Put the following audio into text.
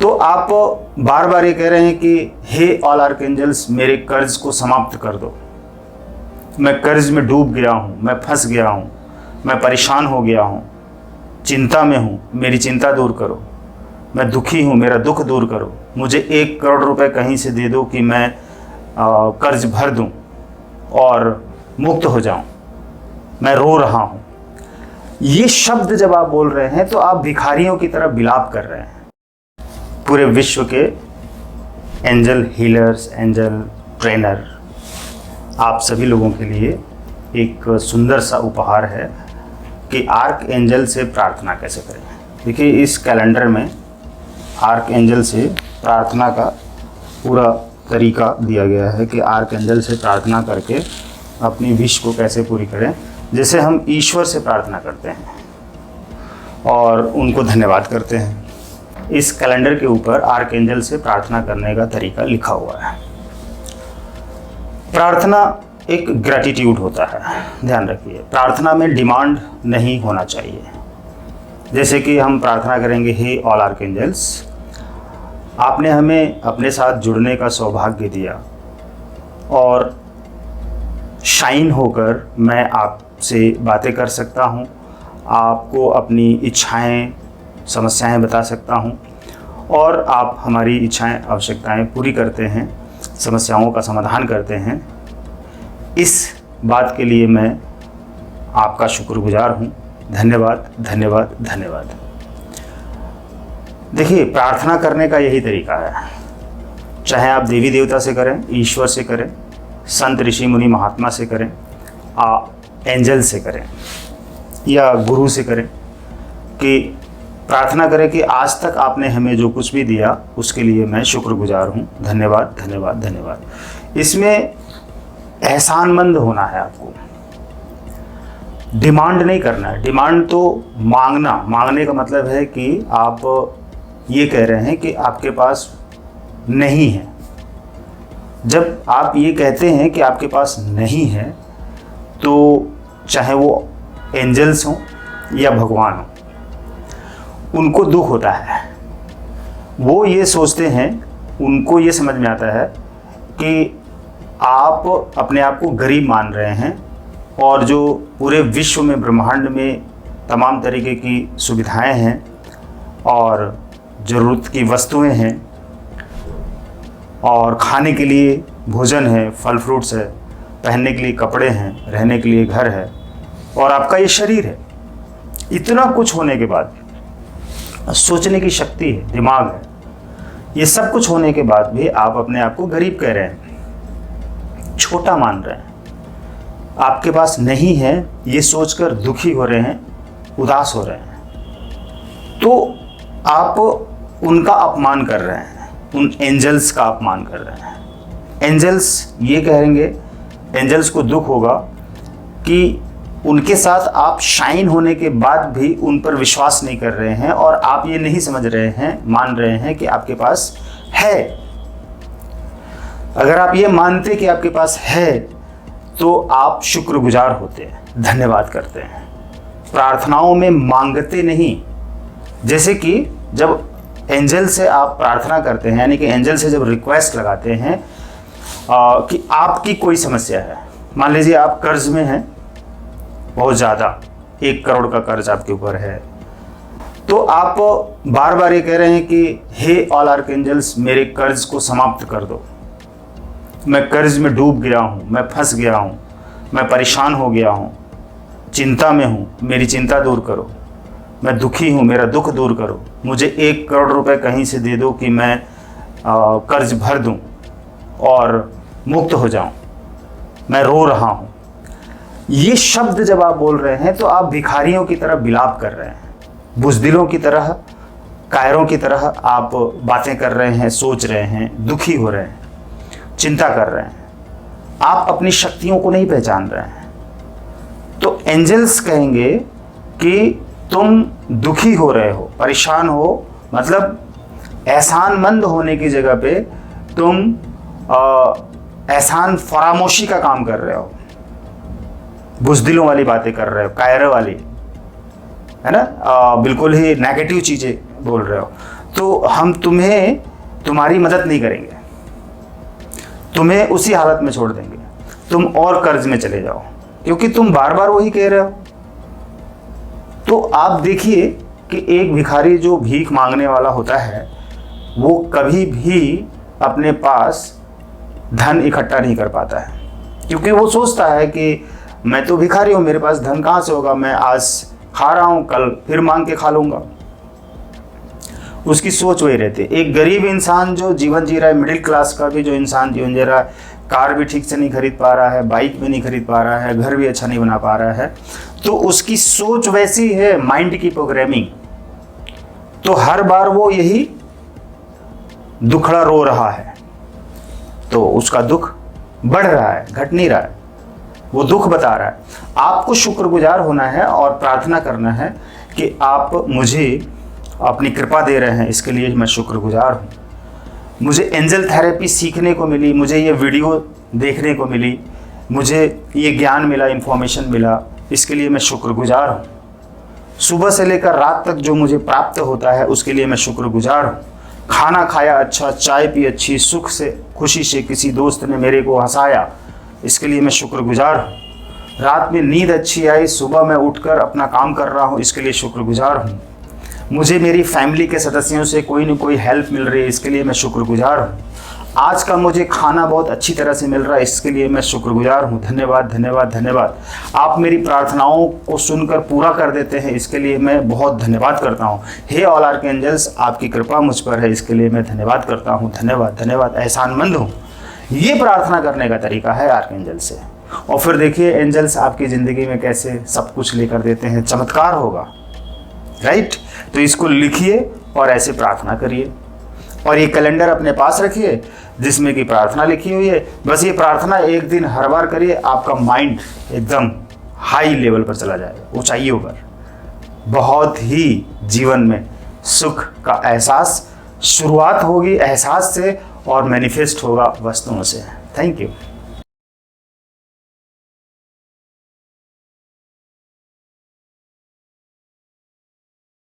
तो आप बार बार ये कह रहे हैं कि हे ऑल आर्कएंजल्स, मेरे कर्ज को समाप्त कर दो। मैं कर्ज में डूब गया हूँ, मैं फंस गया हूँ, मैं परेशान हो गया हूँ, चिंता में हूँ, मेरी चिंता दूर करो। मैं दुखी हूँ, मेरा दुख दूर करो। मुझे 1 करोड़ रुपए कहीं से दे दो कि मैं कर्ज भर दूँ और मुक्त हो जाऊँ। मैं रो रहा हूँ। ये शब्द जब आप बोल रहे हैं तो आप भिखारियों की तरह विलाप कर रहे हैं। पूरे विश्व के एंजल हीलर्स, एंजल ट्रेनर, आप सभी लोगों के लिए एक सुंदर सा उपहार है कि आर्क एंजल से प्रार्थना कैसे करें। देखिए, इस कैलेंडर में आर्क एंजल से प्रार्थना का पूरा तरीका दिया गया है कि आर्क एंजल से प्रार्थना करके अपनी विश को कैसे पूरी करें। जैसे हम ईश्वर से प्रार्थना करते हैं और उनको धन्यवाद करते हैं, इस कैलेंडर के ऊपर आर्क एंजल से प्रार्थना करने का तरीका लिखा हुआ है। प्रार्थना एक ग्रैटिट्यूड होता है, ध्यान रखिए। प्रार्थना में डिमांड नहीं होना चाहिए। जैसे कि हम प्रार्थना करेंगे, हे ऑल आर्कएंजल्स, आपने हमें अपने साथ जुड़ने का सौभाग्य दिया और शाइन होकर मैं आपसे बातें कर सकता हूँ, आपको अपनी इच्छाएं, समस्याएं बता सकता हूँ और आप हमारी इच्छाएं, आवश्यकताएं पूरी करते हैं, समस्याओं का समाधान करते हैं। इस बात के लिए मैं आपका शुक्रगुजार हूँ। धन्यवाद, धन्यवाद, धन्यवाद। देखिए, प्रार्थना करने का यही तरीका है। चाहे आप देवी देवता से करें, ईश्वर से करें, संत ऋषि मुनि महात्मा से करें, एंजल से करें या गुरु से करें, कि प्रार्थना करें कि आज तक आपने हमें जो कुछ भी दिया उसके लिए मैं शुक्रगुजार हूँ। धन्यवाद, धन्यवाद, धन्यवाद। इसमें एहसानमंद होना है आपको। डिमांड नहीं करना है। डिमांड तो मांगने का मतलब है कि आप ये कह रहे हैं कि आपके पास नहीं है। जब आप ये कहते हैं कि आपके पास नहीं है, तो चाहे वो एंजल्स हों या भगवान हों, उनको दुख होता है। वो ये सोचते हैं, उनको ये समझ में आता है कि आप अपने आप को गरीब मान रहे हैं और जो पूरे विश्व में, ब्रह्मांड में तमाम तरीके की सुविधाएं हैं और ज़रूरत की वस्तुएं हैं और खाने के लिए भोजन है, फल फ्रूट्स है, पहनने के लिए कपड़े हैं, रहने के लिए घर है और आपका ये शरीर है। इतना कुछ होने के बाद, सोचने की शक्ति है, दिमाग है, ये सब कुछ होने के बाद भी आप अपने आप को गरीब कह रहे हैं, छोटा मान रहे हैं। आपके पास नहीं है ये सोचकर दुखी हो रहे हैं, उदास हो रहे हैं। तो आप उनका अपमान कर रहे हैं, उन एंजल्स का अपमान कर रहे हैं। एंजल्स ये कहेंगे, एंजल्स को दुख होगा कि उनके साथ आप शाइन होने के बाद भी उन पर विश्वास नहीं कर रहे हैं और आप ये नहीं समझ रहे हैं, मान रहे हैं कि आपके पास है। अगर आप ये मानते कि आपके पास है तो आप शुक्रगुजार होते हैं, धन्यवाद करते हैं। प्रार्थनाओं में मांगते नहीं। जैसे कि जब एंजल से आप प्रार्थना करते हैं, यानी कि एंजल से जब रिक्वेस्ट लगाते हैं कि आपकी कोई समस्या है, मान लीजिए आप कर्ज में हैं, बहुत ज़्यादा, 1 करोड़ का कर्ज आपके ऊपर है, तो आप बार बार ये कह रहे हैं कि हे ऑल आर्कएंजल्स, मेरे कर्ज को समाप्त कर दो। मैं कर्ज में डूब गया हूँ, मैं फंस गया हूँ, मैं परेशान हो गया हूँ, चिंता में हूँ, मेरी चिंता दूर करो। मैं दुखी हूँ, मेरा दुख दूर करो। मुझे 1 करोड़ रुपए कहीं से दे दो कि मैं कर्ज भर दूँ और मुक्त हो जाऊँ। मैं रो रहा हूँ। ये शब्द जब आप बोल रहे हैं तो आप भिखारियों की तरह विलाप कर रहे हैं, बुज़दिलों की तरह, कायरों की तरह आप बातें कर रहे हैं, सोच रहे हैं, दुखी हो रहे हैं, चिंता कर रहे हैं। आप अपनी शक्तियों को नहीं पहचान रहे हैं। तो एंजल्स कहेंगे कि तुम दुखी हो रहे हो, परेशान हो, मतलब एहसानमंद होने की जगह पे तुम एहसान फरामोशी का काम कर रहे हो, बुज़दिलों वाली बातें कर रहे हो, कायरे वाली, है ना, बिल्कुल ही नेगेटिव चीज़ें बोल रहे हो। तो हम तुम्हें तुम्हारी मदद नहीं करेंगे, तुम्हें उसी हालत में छोड़ देंगे, तुम और कर्ज में चले जाओ, क्योंकि तुम बार बार वही कह रहे हो। तो आप देखिए कि एक भिखारी जो भीख मांगने वाला होता है वो कभी भी अपने पास धन इकट्ठा नहीं कर पाता है, क्योंकि वो सोचता है कि मैं तो भिखारी हूँ, मेरे पास धन कहाँ से होगा, मैं आज खा रहा हूँ, कल फिर मांग के खा लूँगा। उसकी सोच वही रहती है। एक गरीब इंसान जो जीवन जी रहा है, मिडिल क्लास का भी जो इंसान जीवन जी रहा है, कार भी ठीक से नहीं खरीद पा रहा है, बाइक भी नहीं खरीद पा रहा है, घर भी अच्छा नहीं बना पा रहा है, तो उसकी सोच वैसी है, माइंड की प्रोग्रामिंग। तो हर बार वो यही दुखड़ा रो रहा है, तो उसका दुख बढ़ रहा है, घट नहीं रहा है, वो दुख बता रहा है। आपको शुक्रगुजार होना है और प्रार्थना करना है कि आप मुझे अपनी कृपा दे रहे हैं, इसके लिए मैं शुक्रगुजार हूँ। मुझे एंजल थेरेपी सीखने को मिली, मुझे ये वीडियो देखने को मिली, मुझे ये ज्ञान मिला, इन्फॉर्मेशन मिला, इसके लिए मैं शुक्रगुजार हूँ। सुबह से लेकर रात तक जो मुझे प्राप्त होता है उसके लिए मैं शुक्रगुजार हूँ। खाना खाया अच्छा, चाय पी अच्छी, सुख से खुशी से किसी दोस्त ने मेरे को हंसाया, इसके लिए मैं शुक्रगुजार हूँ। रात में नींद अच्छी आई, सुबह मैं उठकर अपना काम कर रहा हूँ, इसके लिए शुक्रगुजार हूँ। मुझे मेरी फैमिली के सदस्यों से कोई न कोई हेल्प मिल रही है, इसके लिए मैं शुक्रगुजार हूँ। आज का मुझे खाना बहुत अच्छी तरह से मिल रहा है, इसके लिए मैं शुक्रगुजार हूँ। धन्यवाद धन्यवाद धन्यवाद। आप मेरी प्रार्थनाओं को सुनकर पूरा कर देते हैं, इसके लिए मैं बहुत धन्यवाद करता हूँ। हे ऑल आर्कएंजल्स, आपकी कृपा मुझ पर है, इसके लिए मैं धन्यवाद करता हूँ। धन्यवाद धन्यवाद, एहसानमंद हूँ। ये प्रार्थना करने का तरीका है आर्कएंजल से। और फिर देखिए एंजल्स आपकी ज़िंदगी में कैसे सब कुछ लेकर देते हैं, चमत्कार होगा, राइट। तो इसको लिखिए और ऐसे प्रार्थना करिए, और ये कैलेंडर अपने पास रखिए जिसमें कि प्रार्थना लिखी हुई है। बस ये प्रार्थना एक दिन हर बार करिए, आपका माइंड एकदम हाई लेवल पर चला जाएगा, ऊंचाइयों पर। बहुत ही जीवन में सुख का एहसास शुरुआत होगी, एहसास से, और मैनिफेस्ट होगा वस्तुओं से। Thank you.